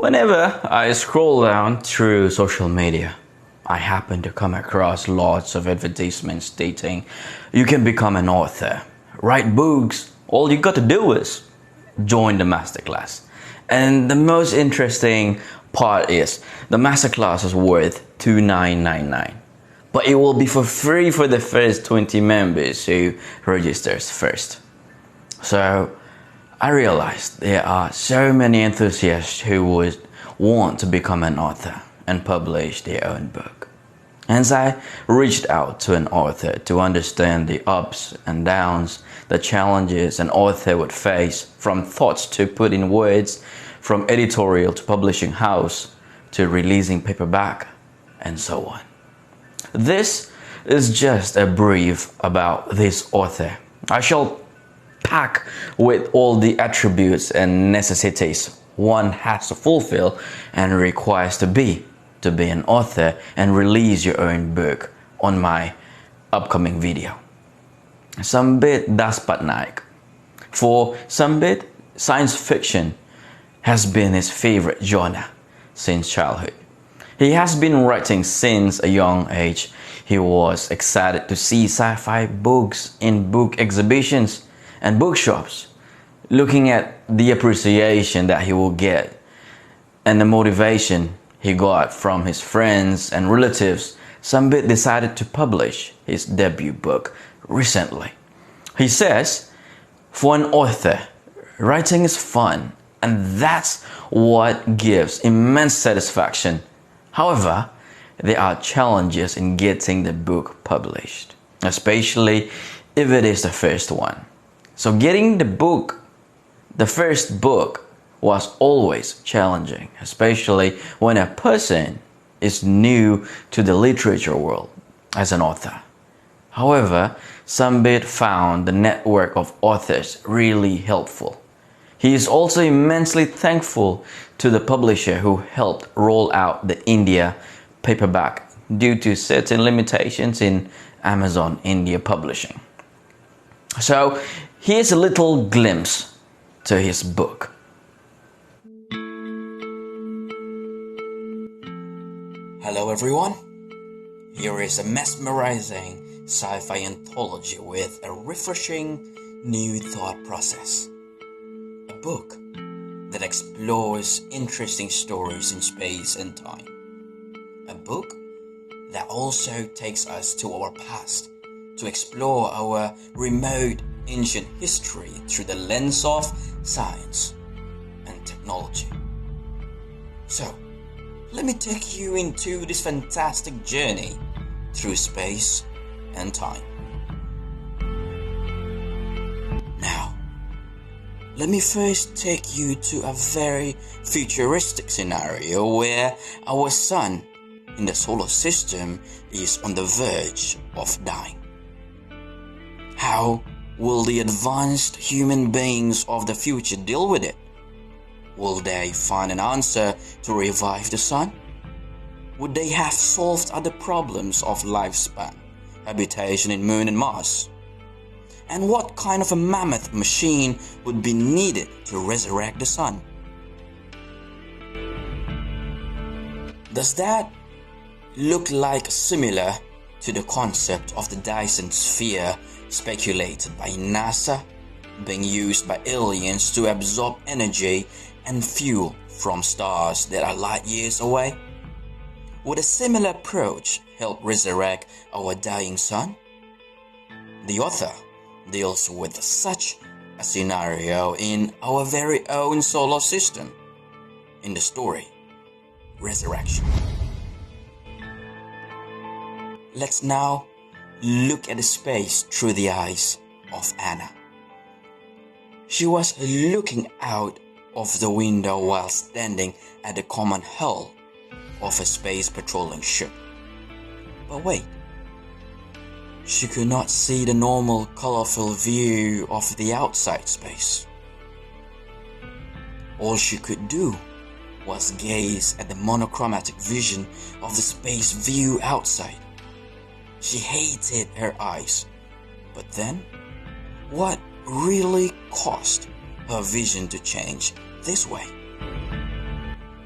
Whenever I scroll down through social media, I happen to come across lots of advertisements stating you can become an author, write books, all you got to do is join the masterclass. And the most interesting part is the masterclass is worth $2,999, but it will be for free for the first 20 members who registers first. So I realized there are so many enthusiasts who would want to become an author and publish their own book. Hence, I reached out to an author to understand the ups and downs, the challenges an author would face, from thoughts to put in words, from editorial to publishing house to releasing paperback, and so on. This is just a brief about this author. I shall pack with all the attributes and necessities one has to fulfill and requires to be an author and release your own book on my upcoming video. Sambit Daspatnaik. For Sambit, science fiction has been his favorite genre since childhood. He has been writing since a young age. He was excited to see sci-fi books in book exhibitions and bookshops, looking at the appreciation that he will get and the motivation he got from his friends and relatives. Sambit decided to publish his debut book recently. He says, for an author, writing is fun, and that's what gives immense satisfaction. However, there are challenges in getting the book published, especially if it is the first one. So getting the first book was always challenging, especially when a person is new to the literature world as an author. However, Sambit found the network of authors really helpful. He is also immensely thankful to the publisher who helped roll out the India paperback due to certain limitations in Amazon India publishing. So here's a little glimpse to his book. Hello everyone. Here is a mesmerizing sci-fi anthology with a refreshing new thought process. A book that explores interesting stories in space and time. A book that also takes us to our past to explore our remote ancient history through the lens of science and technology. So, let me take you into this fantastic journey through space and time. Now, let me first take you to a very futuristic scenario where our sun in the solar system is on the verge of dying. How will the advanced human beings of the future deal with it? Will they find an answer to revive the sun? Would they have solved other problems of lifespan, habitation in Moon and Mars? And what kind of a mammoth machine would be needed to resurrect the sun? Does that look like similar to the concept of the Dyson sphere speculated by NASA, being used by aliens to absorb energy and fuel from stars that are light years away? Would a similar approach help resurrect our dying sun? The author deals with such a scenario in our very own solar system in the story Resurrection. Let's now look at the space through the eyes of Anna. She was looking out of the window while standing at the common hull of a space patrolling ship. But wait, she could not see the normal colorful view of the outside space. All she could do was gaze at the monochromatic vision of the space view outside. She hated her eyes. But then, what really caused her vision to change this way?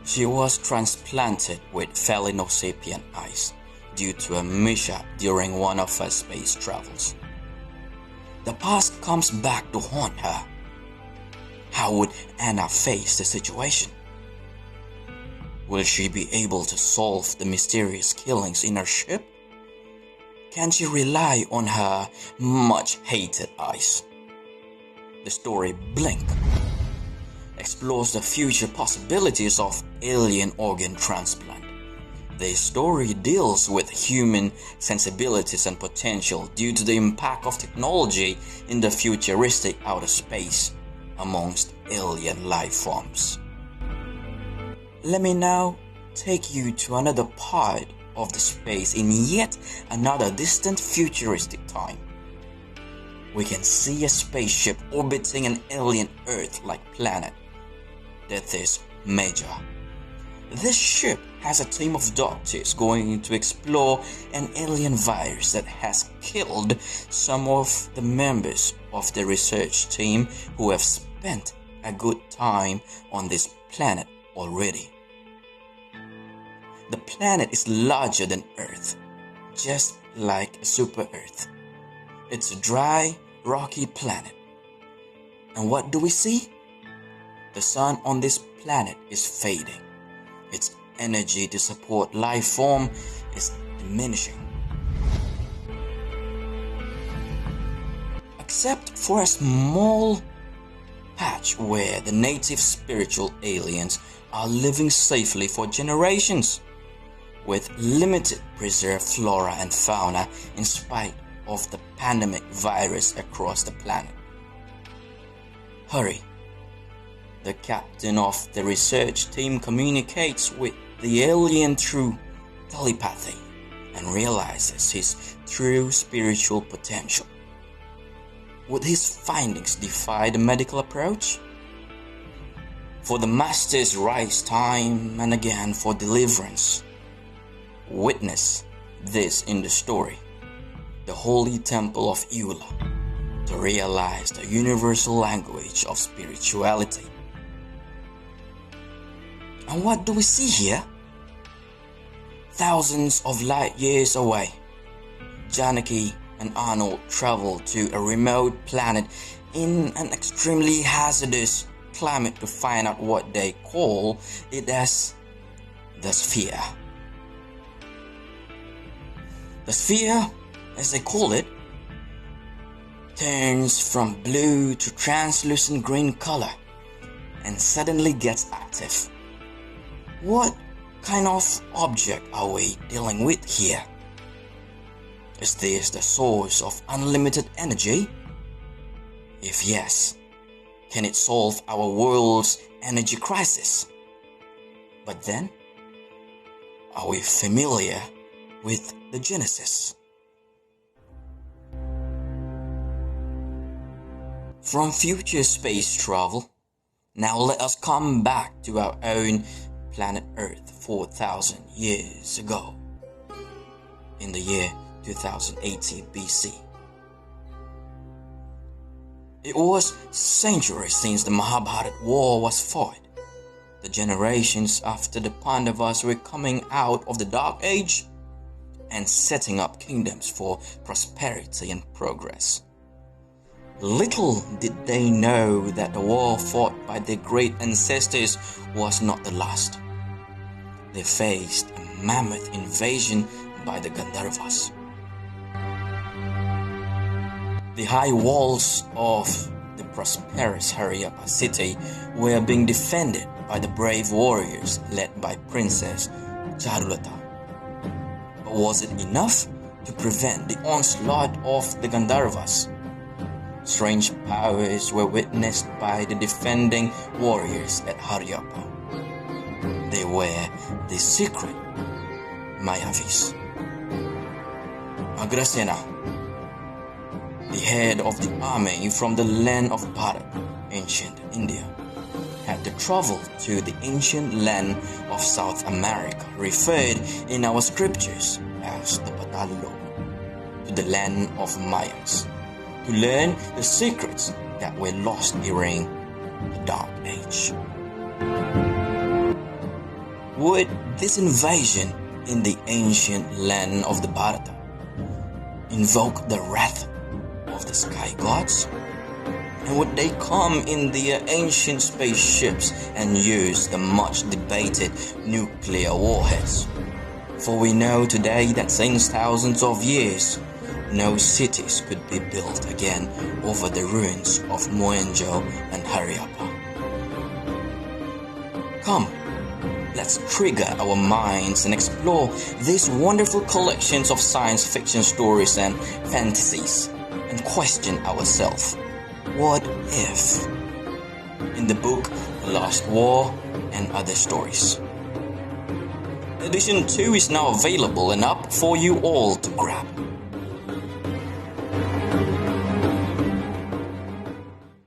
She was transplanted with phalanopsapien eyes due to a mishap during one of her space travels. The past comes back to haunt her. How would Anna face the situation? Will she be able to solve the mysterious killings in her ship? Can she rely on her much-hated eyes? The story Blink explores the future possibilities of alien organ transplant. The story deals with human sensibilities and potential due to the impact of technology in the futuristic outer space amongst alien life forms. Let me now take you to another part of the space in yet another distant futuristic time. We can see a spaceship orbiting an alien Earth-like planet. That is Major. This ship has a team of doctors going to explore an alien virus that has killed some of the members of the research team who have spent a good time on this planet already. The planet is larger than Earth, just like a super Earth. It's a dry, rocky planet. And what do we see? The sun on this planet is fading. Its energy to support life form is diminishing. Except for a small patch where the native spiritual aliens are living safely for generations, with limited preserved flora and fauna in spite of the pandemic virus across the planet. Hurry. The captain of the research team communicates with the alien through telepathy and realizes his true spiritual potential. Would his findings defy the medical approach? For the masters rise time and again for deliverance. Witness this in the story, the Holy Temple of Eula, to realize the universal language of spirituality. And what do we see here? Thousands of light years away, Janaki and Arnold travel to a remote planet in an extremely hazardous climate to find out what they call it as the sphere. The sphere, as they call it, turns from blue to translucent green color and suddenly gets active. What kind of object are we dealing with here? Is this the source of unlimited energy? If yes, can it solve our world's energy crisis? But then, are we familiar with the Genesis? From future space travel, now let us come back to our own planet Earth 4,000 years ago, in the year 2080 BC. It was centuries since the Mahabharata war was fought. The generations after the Pandavas were coming out of the Dark Age and setting up kingdoms for prosperity and progress. Little did they know that the war fought by their great ancestors was not the last. They faced a mammoth invasion by the Gandharvas. The high walls of the prosperous Haryapa city were being defended by the brave warriors led by Princess Charulata. But was it enough to prevent the onslaught of the Gandharvas? Strange powers were witnessed by the defending warriors at Haryapa. They were the secret Mayavis. Agrasena, the head of the army from the land of Bharat, ancient India, had to travel to the ancient land of South America, referred in our scriptures as the Patalo, to the land of Mayans, to learn the secrets that were lost during the Dark Age. would this invasion in the ancient land of the Bharata invoke the wrath of the sky gods? And would they come in their ancient spaceships and use the much debated nuclear warheads? For we know today that since thousands of years, no cities could be built again over the ruins of Mohenjo and Harappa. Come, let's trigger our minds and explore these wonderful collections of science fiction stories and fantasies and question ourselves. What if? In the book The Last War and Other Stories. Edition 2 is now available and up for you all to grab.